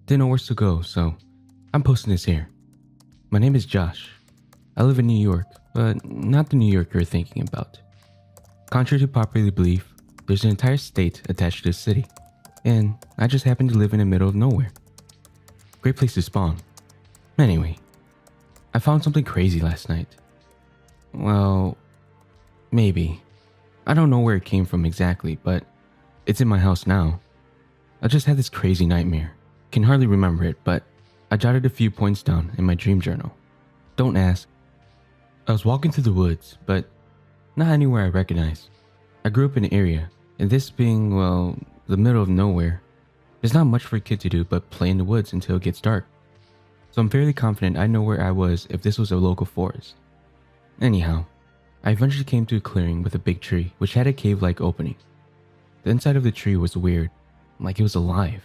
Didn't know where to go, so I'm posting this here. My name is Josh. I live in New York, but not the New York you're thinking about. Contrary to popular belief, there's an entire state attached to the city, and I just happen to live in the middle of nowhere. Great place to spawn. Anyway, I found something crazy last night. Well, maybe. I don't know where it came from exactly, but it's in my house now. I just had this crazy nightmare. Can hardly remember it, but I jotted a few points down in my dream journal. Don't ask. I was walking through the woods, but not anywhere I recognize. I grew up in an area, and this being, well, the middle of nowhere, there's not much for a kid to do but play in the woods until it gets dark. So I'm fairly confident I know where I was if this was a local forest. Anyhow, I eventually came to a clearing with a big tree which had a cave-like opening. The inside of the tree was weird, like it was alive.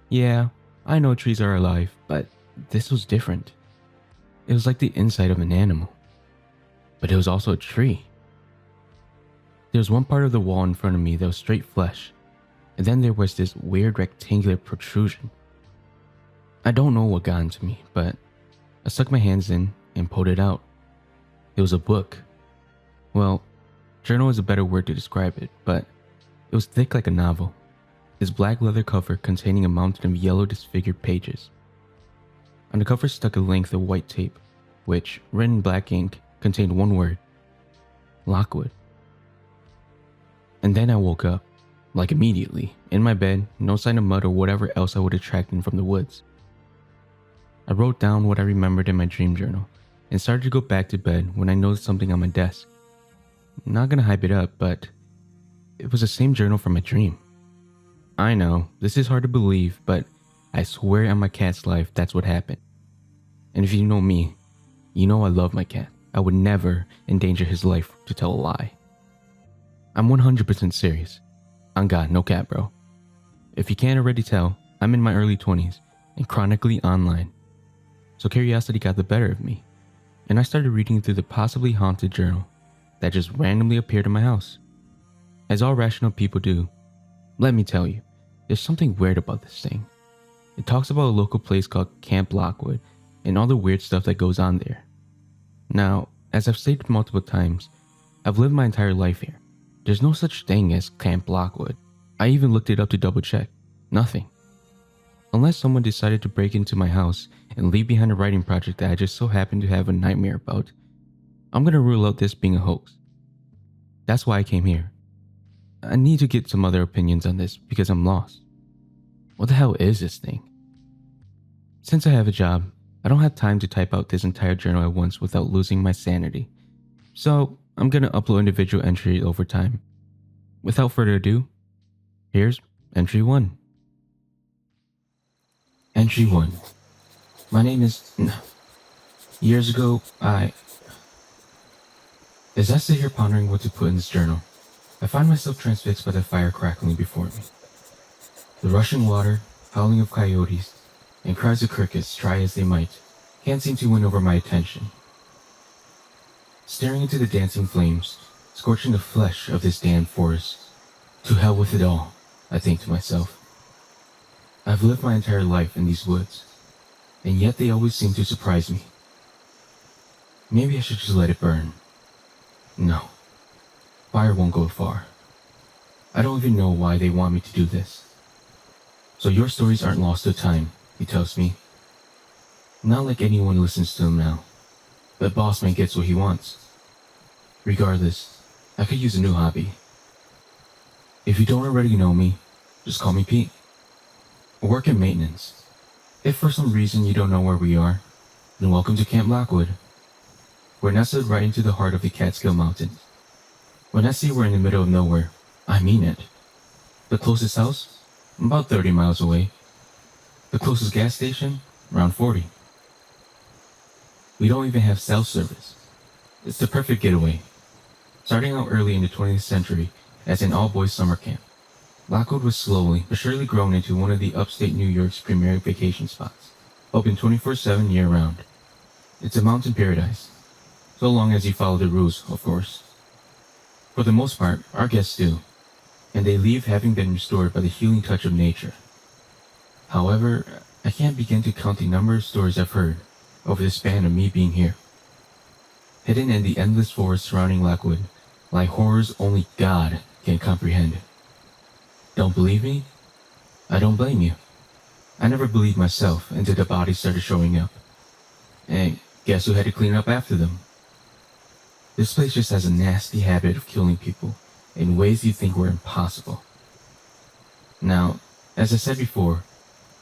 Yeah, I know trees are alive, but this was different. It was like the inside of an animal, but it was also a tree. There was one part of the wall in front of me that was straight flesh, and then there was this weird rectangular protrusion. I don't know what got into me, but I stuck my hands in and pulled it out. It was a book. Well, journal is a better word to describe it, but it was thick like a novel. This black leather cover containing a mountain of yellow disfigured pages. On the cover stuck a length of white tape, which, written in black ink, contained one word: Lochwood. And then I woke up, like immediately, in my bed, no sign of mud or whatever else I would attract in from the woods. I wrote down what I remembered in my dream journal and started to go back to bed when I noticed something on my desk. I'm not gonna hype it up, but it was the same journal from my dream. I know, this is hard to believe, but I swear on my cat's life that's what happened. And if you know me, you know I love my cat. I would never endanger his life to tell a lie. I'm 100% serious. On God, no cat, bro. If you can't already tell, I'm in my early 20s and chronically online. So curiosity got the better of me, and I started reading through the possibly haunted journal that just randomly appeared in my house. As all rational people do, let me tell you, there's something weird about this thing. It talks about a local place called Camp Lochwood and all the weird stuff that goes on there. Now, as I've stated multiple times, I've lived my entire life here. There's no such thing as Camp Lochwood. I even looked it up to double check. Nothing. Unless someone decided to break into my house and leave behind a writing project that I just so happened to have a nightmare about, I'm gonna rule out this being a hoax. That's why I came here. I need to get some other opinions on this because I'm lost. What the hell is this thing? Since I have a job, I don't have time to type out this entire journal at once without losing my sanity. So I'm gonna upload individual entries over time. Without further ado, here's entry 1. Entry 1. My name is... Years ago, As I sit here pondering what to put in this journal, I find myself transfixed by the fire crackling before me. The rushing water, howling of coyotes, and cries of crickets, try as they might, can't seem to win over my attention. Staring into the dancing flames, scorching the flesh of this damned forest, to hell with it all, I think to myself. I've lived my entire life in these woods, and yet they always seem to surprise me. Maybe I should just let it burn. No. Fire won't go far. I don't even know why they want me to do this. So your stories aren't lost to time, he tells me. Not like anyone listens to him now. But boss man gets what he wants. Regardless, I could use a new hobby. If you don't already know me, just call me Pete. I work in maintenance. If for some reason you don't know where we are, then welcome to Camp Lochwood. We're nestled right into the heart of the Catskill Mountains. When I say we're in the middle of nowhere, I mean it. The closest house? About 30 miles away. The closest gas station? Around 40. We don't even have cell service. It's the perfect getaway. Starting out early in the 20th century as an all-boys summer camp, Lochwood was slowly but surely grown into one of the upstate New York's premier vacation spots, open 24/7 year-round. It's a mountain paradise, so long as you follow the rules, of course. For the most part, our guests do, and they leave having been restored by the healing touch of nature. However, I can't begin to count the number of stories I've heard over the span of me being here. Hidden in the endless forest surrounding Lochwood lie horrors only God can comprehend. Don't believe me? I don't blame you. I never believed myself until the bodies started showing up. And guess who had to clean up after them? This place just has a nasty habit of killing people in ways you think were impossible. Now, as I said before,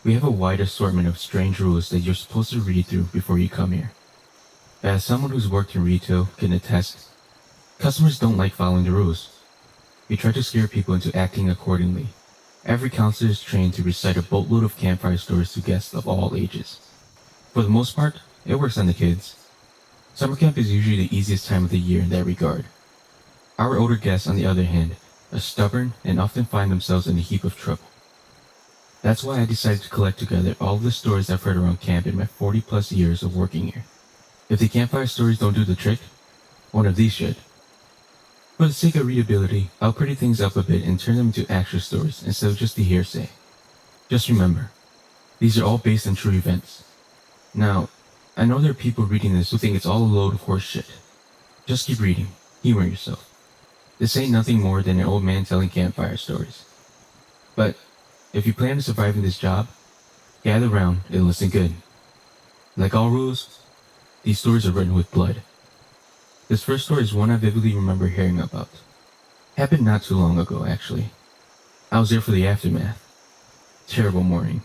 we have a wide assortment of strange rules that you're supposed to read through before you come here. As someone who's worked in retail can attest, customers don't like following the rules. We try to scare people into acting accordingly. Every counselor is trained to recite a boatload of campfire stories to guests of all ages. For the most part, it works on the kids. Summer camp is usually the easiest time of the year in that regard. Our older guests, on the other hand, are stubborn and often find themselves in a heap of trouble. That's why I decided to collect together all of the stories I've heard around camp in my 40 plus years of working here. If the campfire stories don't do the trick, one of these should. For the sake of readability, I'll pretty things up a bit and turn them into actual stories instead of just the hearsay. Just remember, these are all based on true events. Now, I know there are people reading this who think it's all a load of horse shit. Just keep reading, humor yourself. This ain't nothing more than an old man telling campfire stories. But if you plan to survive in this job, gather round and listen good. Like all rules, these stories are written with blood. This first story is one I vividly remember hearing about. Happened not too long ago, actually. I was there for the aftermath. Terrible morning.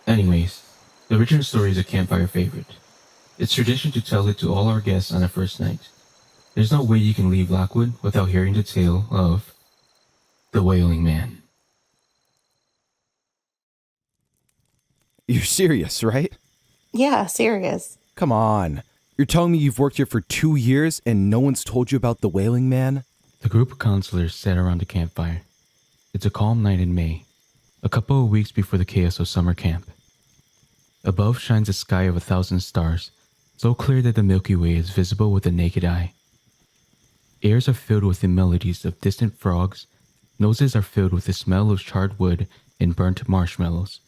Anyways, the original story is a campfire favorite. It's tradition to tell it to all our guests on the first night. There's no way you can leave Lochwood without hearing the tale of the Wailing Man. You're serious, right? Yeah, serious. Come on. You're telling me you've worked here for 2 years and no one's told you about the Wailing Man? The group of counselors sat around the campfire. It's a calm night in May, a couple of weeks before the chaos of summer camp. Above shines a sky of 1,000 stars, so clear that the Milky Way is visible with the naked eye. Ears are filled with the melodies of distant frogs, noses are filled with the smell of charred wood and burnt marshmallows.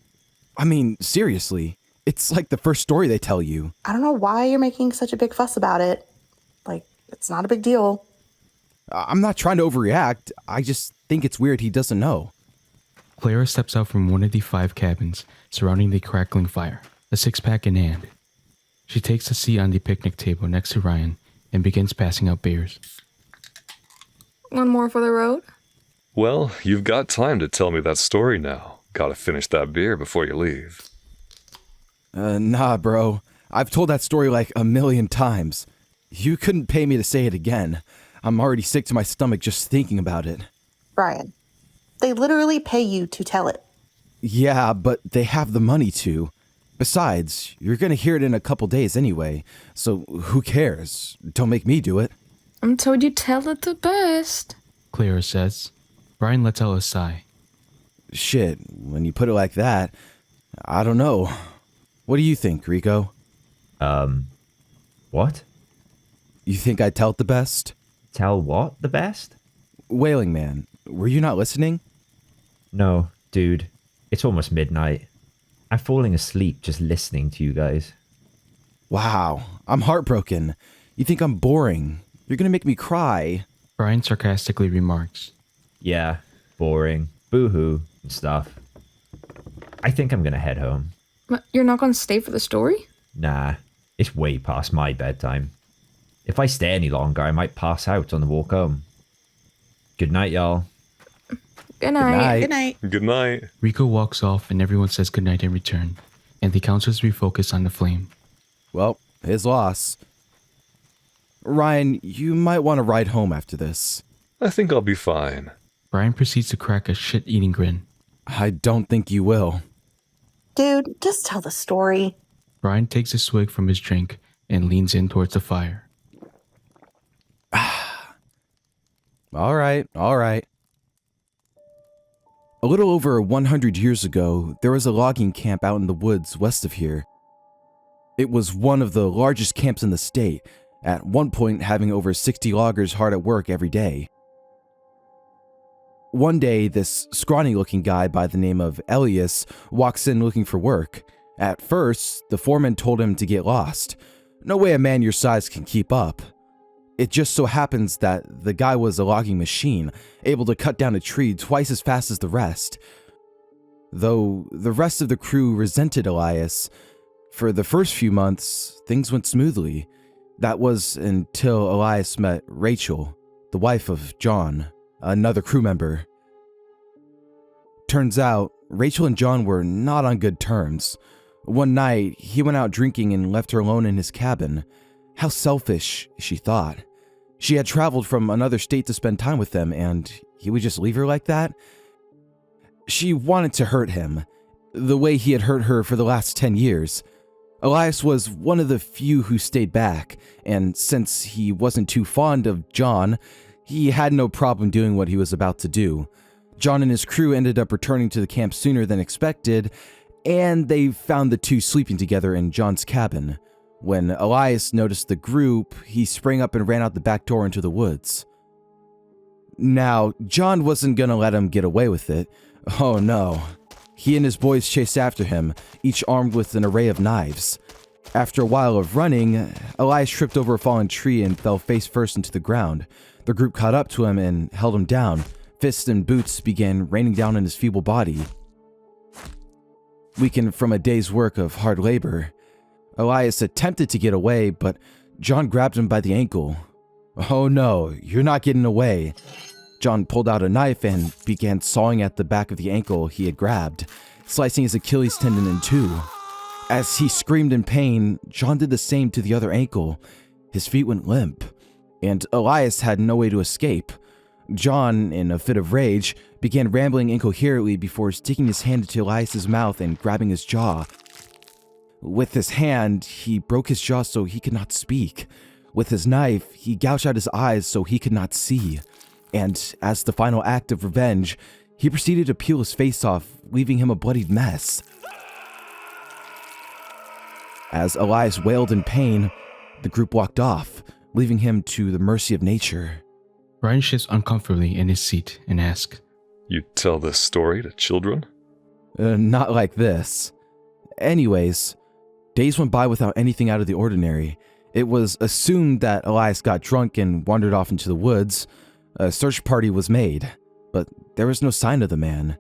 I mean, seriously, it's like the first story they tell you. I don't know why you're making such a big fuss about it. Like, it's not a big deal. I'm not trying to overreact, I just think it's weird he doesn't know. Clara steps out from one of the 5 cabins surrounding the crackling fire, a 6-pack in hand. She takes a seat on the picnic table next to Ryan and begins passing out beers. One more for the road? Well, you've got time to tell me that story now. Gotta finish that beer before you leave. Nah, bro. I've told that story like 1,000,000 times. You couldn't pay me to say it again. I'm already sick to my stomach just thinking about it. Brian, they literally pay you to tell it. Yeah, but they have the money to. Besides, you're gonna hear it in a couple days anyway, so who cares? Don't make me do it. I'm told you tell it the best. Clara says. Brian lets out a sigh. Shit, when you put it like that, I don't know. What do you think, Rico? What? You think I tell it the best? Tell what the best? Wailing Man, were you not listening? No, dude. It's almost midnight. I'm falling asleep just listening to you guys. Wow, I'm heartbroken. You think I'm boring. You're gonna make me cry. Brian sarcastically remarks. Yeah, boring, boo-hoo, and stuff. I think I'm gonna head home. But you're not gonna stay for the story? Nah, it's way past my bedtime. If I stay any longer, I might pass out on the walk home. Good night, y'all. Good night. Good night. Good night. Rico walks off and everyone says goodnight in return, and the counselors refocus on the flame. Well, his loss. Ryan, you might want to ride home after this. I think I'll be fine. Brian proceeds to crack a shit-eating grin. I don't think you will. Dude, just tell the story. Brian takes a swig from his drink and leans in towards the fire. All right. A little over 100 years ago, there was a logging camp out in the woods west of here. It was one of the largest camps in the state, at one point having over 60 loggers hard at work every day. One day, this scrawny-looking guy by the name of Elias walks in looking for work. At first, the foreman told him to get lost. No way a man your size can keep up. It just so happens that the guy was a logging machine, able to cut down a tree twice as fast as the rest. Though the rest of the crew resented Elias, for the first few months, things went smoothly. That was until Elias met Rachel, the wife of John, another crew member. Turns out, Rachel and John were not on good terms. One night, he went out drinking and left her alone in his cabin. How selfish, she thought. She had traveled from another state to spend time with them, and he would just leave her like that? She wanted to hurt him, the way he had hurt her for the last 10 years. Elias was one of the few who stayed back, and since he wasn't too fond of John, he had no problem doing what he was about to do. John and his crew ended up returning to the camp sooner than expected, and they found the two sleeping together in John's cabin. When Elias noticed the group, he sprang up and ran out the back door into the woods. Now, John wasn't gonna let him get away with it. Oh no. He and his boys chased after him, each armed with an array of knives. After a while of running, Elias tripped over a fallen tree and fell face first into the ground. The group caught up to him and held him down. Fists and boots began raining down on his feeble body. Weakened from a day's work of hard labor, Elias attempted to get away, but John grabbed him by the ankle. Oh no, you're not getting away. John pulled out a knife and began sawing at the back of the ankle he had grabbed, slicing his Achilles tendon in two. As he screamed in pain, John did the same to the other ankle. His feet went limp, and Elias had no way to escape. John, in a fit of rage, began rambling incoherently before sticking his hand into Elias's mouth and grabbing his jaw. With his hand, he broke his jaw so he could not speak. With his knife, he gouged out his eyes so he could not see. And as the final act of revenge, he proceeded to peel his face off, leaving him a bloodied mess. As Elias wailed in pain, the group walked off, leaving him to the mercy of nature. Ryan shifts uncomfortably in his seat and asks, You tell this story to children? Not like this. Anyways, days went by without anything out of the ordinary. It was assumed that Elias got drunk and wandered off into the woods. A search party was made, but there was no sign of the man.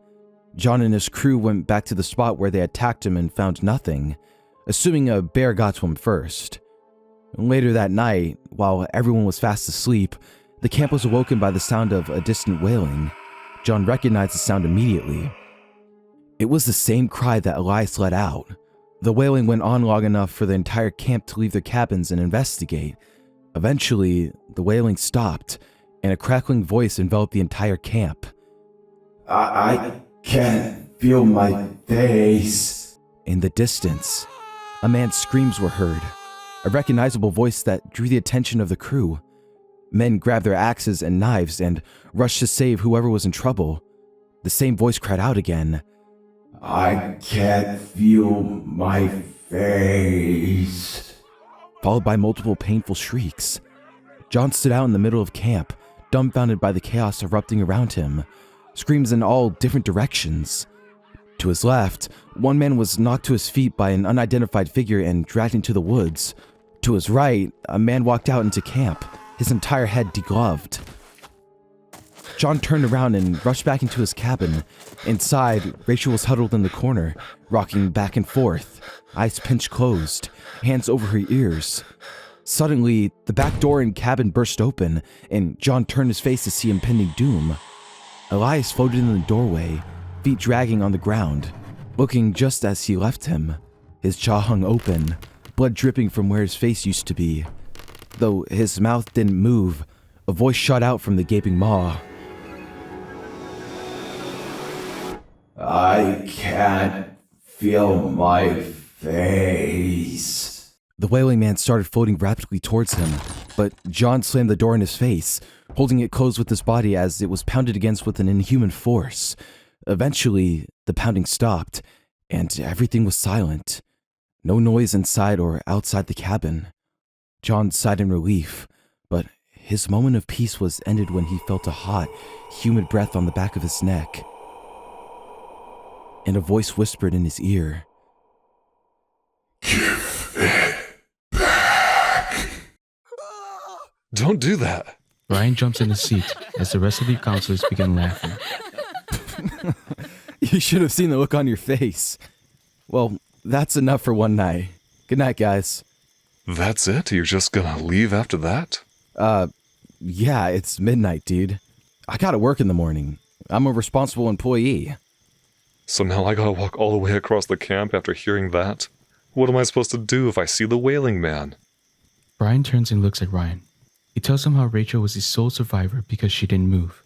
John and his crew went back to the spot where they attacked him and found nothing, assuming a bear got to him first. Later that night, while everyone was fast asleep, the camp was awoken by the sound of a distant wailing. John recognized the sound immediately. It was the same cry that Elias let out. The wailing went on long enough for the entire camp to leave their cabins and investigate. Eventually, the wailing stopped, and a crackling voice enveloped the entire camp. I can't feel my face. In the distance, a man's screams were heard, a recognizable voice that drew the attention of the crew. Men grabbed their axes and knives and rushed to save whoever was in trouble. The same voice cried out again. I can't feel my face. Followed by multiple painful shrieks. John stood out in the middle of camp, dumbfounded by the chaos erupting around him. Screams in all different directions. To his left, one man was knocked to his feet by an unidentified figure and dragged into the woods. To his right, a man walked out into camp, his entire head degloved. John turned around and rushed back into his cabin. Inside, Rachel was huddled in the corner, rocking back and forth, eyes pinched closed, hands over her ears. Suddenly, the back door and cabin burst open, and John turned his face to see impending doom. Elias floated in the doorway, feet dragging on the ground, looking just as he left him. His jaw hung open, blood dripping from where his face used to be. Though his mouth didn't move, a voice shot out from the gaping maw. I can't feel my face. The Wailing Man started floating rapidly towards him, but John slammed the door in his face, holding it closed with his body as it was pounded against with an inhuman force. Eventually, the pounding stopped, and everything was silent. No noise inside or outside the cabin. John sighed in relief, but his moment of peace was ended when he felt a hot, humid breath on the back of his neck. And a voice whispered in his ear, Don't do that. Ryan jumps in his seat as the rest of the counselors begin laughing. "You should have seen the look on your face." "Well, that's enough for one night. Good night, guys." That's it? You're just gonna leave after that? Yeah, it's midnight, dude. I gotta work in the morning. I'm a responsible employee. So now I gotta walk all the way across the camp after hearing that? What am I supposed to do if I see the Wailing Man? Brian turns and looks at Ryan. He tells him how Rachel was the sole survivor because she didn't move.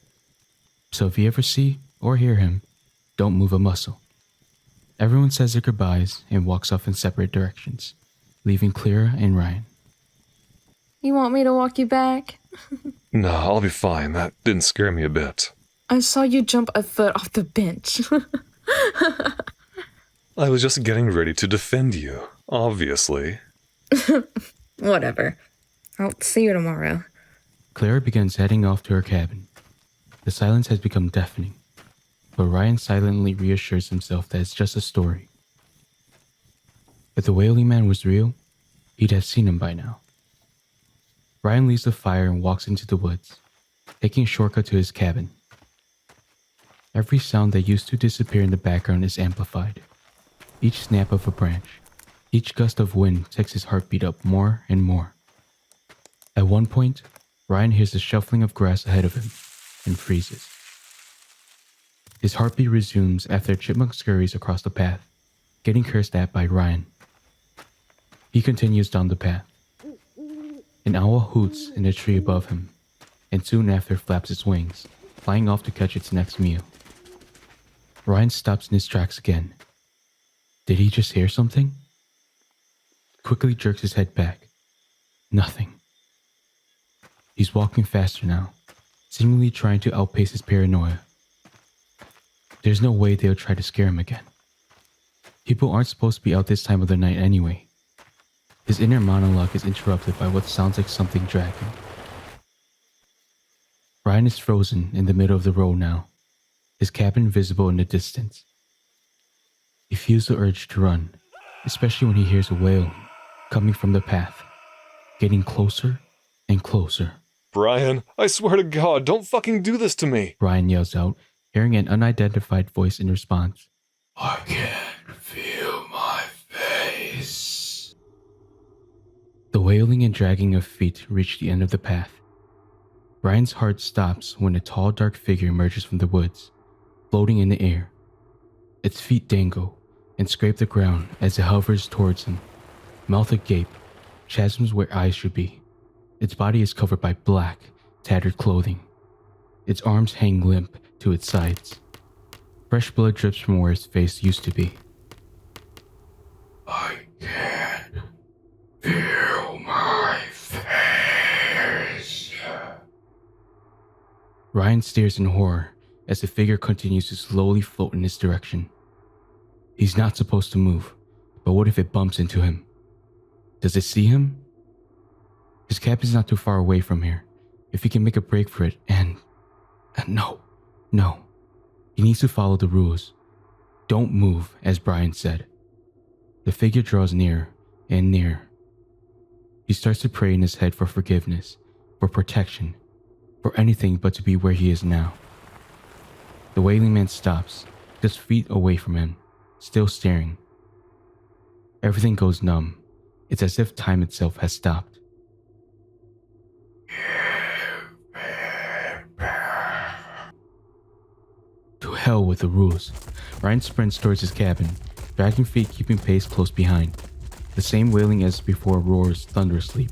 So if you ever see or hear him, don't move a muscle. Everyone says their goodbyes and walks off in separate directions, leaving Clara and Ryan. You want me to walk you back? No, I'll be fine. That didn't scare me a bit. I saw you jump a foot off the bench. I was just getting ready to defend you, obviously. Whatever. I'll see you tomorrow. Clara begins heading off to her cabin. The silence has become deafening, but Ryan silently reassures himself that it's just a story. If the Wailing Man was real, he'd have seen him by now. Ryan leaves the fire and walks into the woods, taking a shortcut to his cabin. Every sound that used to disappear in the background is amplified. Each snap of a branch, each gust of wind takes his heartbeat up more and more. At one point, Ryan hears the shuffling of grass ahead of him and freezes. His heartbeat resumes after a chipmunk scurries across the path, getting cursed at by Ryan. He continues down the path. An owl hoots in a tree above him, and soon after flaps its wings, flying off to catch its next meal. Ryan stops in his tracks again. Did he just hear something? Quickly jerks his head back. Nothing. He's walking faster now, seemingly trying to outpace his paranoia. There's no way they'll try to scare him again. People aren't supposed to be out this time of the night anyway. His inner monologue is interrupted by what sounds like something dragging. Ryan is frozen in the middle of the road now, his cabin visible in the distance. He feels the urge to run, especially when he hears a wailing coming from the path, getting closer and closer. Brian, I swear to God, don't fucking do this to me! Ryan yells out, hearing an unidentified voice in response. I can't feel my face. The wailing and dragging of feet reach the end of the path. Ryan's heart stops when a tall, dark figure emerges from the woods, floating in the air. Its feet dangle and scrape the ground as it hovers towards him, mouth agape, chasms where eyes should be. Its body is covered by black, tattered clothing. Its arms hang limp to its sides. Fresh blood drips from where its face used to be. I can't feel my face. Ryan stares in horror as the figure continues to slowly float in his direction. He's not supposed to move, but what if it bumps into him? Does it see him? His cabin's not too far away from here. If he can make a break for it and no. He needs to follow the rules. Don't move, as Brian said. The figure draws nearer and nearer. He starts to pray in his head for forgiveness, for protection, for anything but to be where he is now. The Wailing Man stops, just feet away from him, still staring. Everything goes numb. It's as if time itself has stopped. To hell with the rules. Ryan sprints towards his cabin, dragging feet keeping pace close behind. The same wailing as before roars thunderously,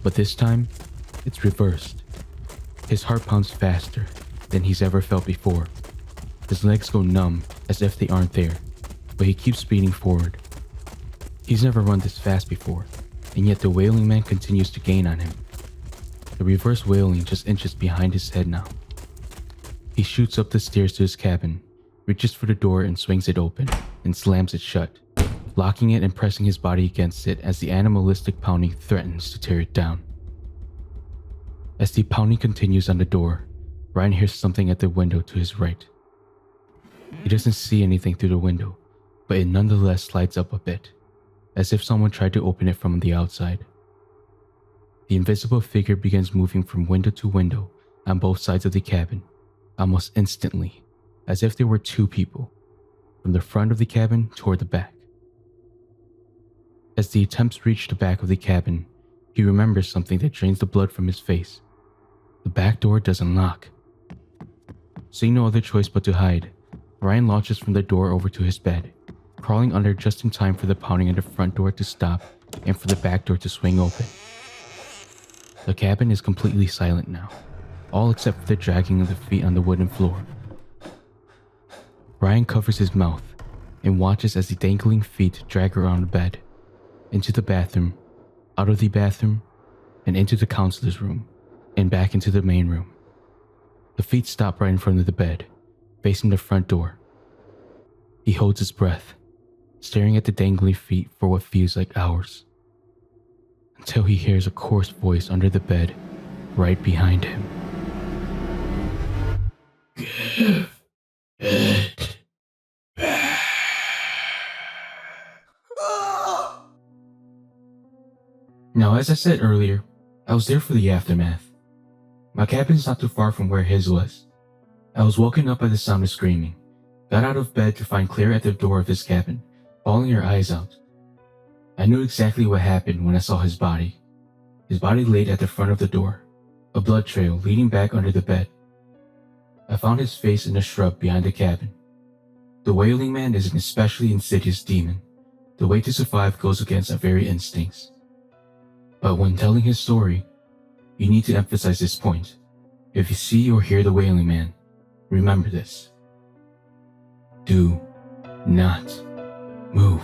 but this time, it's reversed. His heart pounds faster than he's ever felt before. His legs go numb as if they aren't there, but he keeps speeding forward. He's never run this fast before, and yet the Wailing Man continues to gain on him. The reverse wailing just inches behind his head now. He shoots up the stairs to his cabin, reaches for the door and swings it open, and slams it shut, locking it and pressing his body against it as the animalistic pounding threatens to tear it down. As the pounding continues on the door, Ryan hears something at the window to his right. He doesn't see anything through the window, but it nonetheless slides up a bit, as if someone tried to open it from the outside. The invisible figure begins moving from window to window on both sides of the cabin, almost instantly, as if there were two people, from the front of the cabin toward the back. As the attempts reach the back of the cabin, he remembers something that drains the blood from his face. The back door doesn't lock. Seeing no other choice but to hide, Ryan launches from the door over to his bed, crawling under just in time for the pounding at the front door to stop and for the back door to swing open. The cabin is completely silent now, all except for the dragging of the feet on the wooden floor. Ryan covers his mouth and watches as the dangling feet drag around the bed, into the bathroom, out of the bathroom, and into the counselor's room, and back into the main room. The feet stop right in front of the bed, facing the front door. He holds his breath, staring at the dangling feet for what feels like hours, until he hears a coarse voice under the bed, right behind him. Give it back. Now, as I said earlier, I was there for the aftermath. My cabin's not too far from where his was. I was woken up by the sound of screaming, got out of bed to find Clara at the door of his cabin, bawling her eyes out. I knew exactly what happened when I saw his body. His body laid at the front of the door, a blood trail leading back under the bed. I found his face in a shrub behind the cabin. The Wailing Man is an especially insidious demon. The way to survive goes against our very instincts. But when telling his story, you need to emphasize this point. If you see or hear the Wailing Man, remember this. Do not move.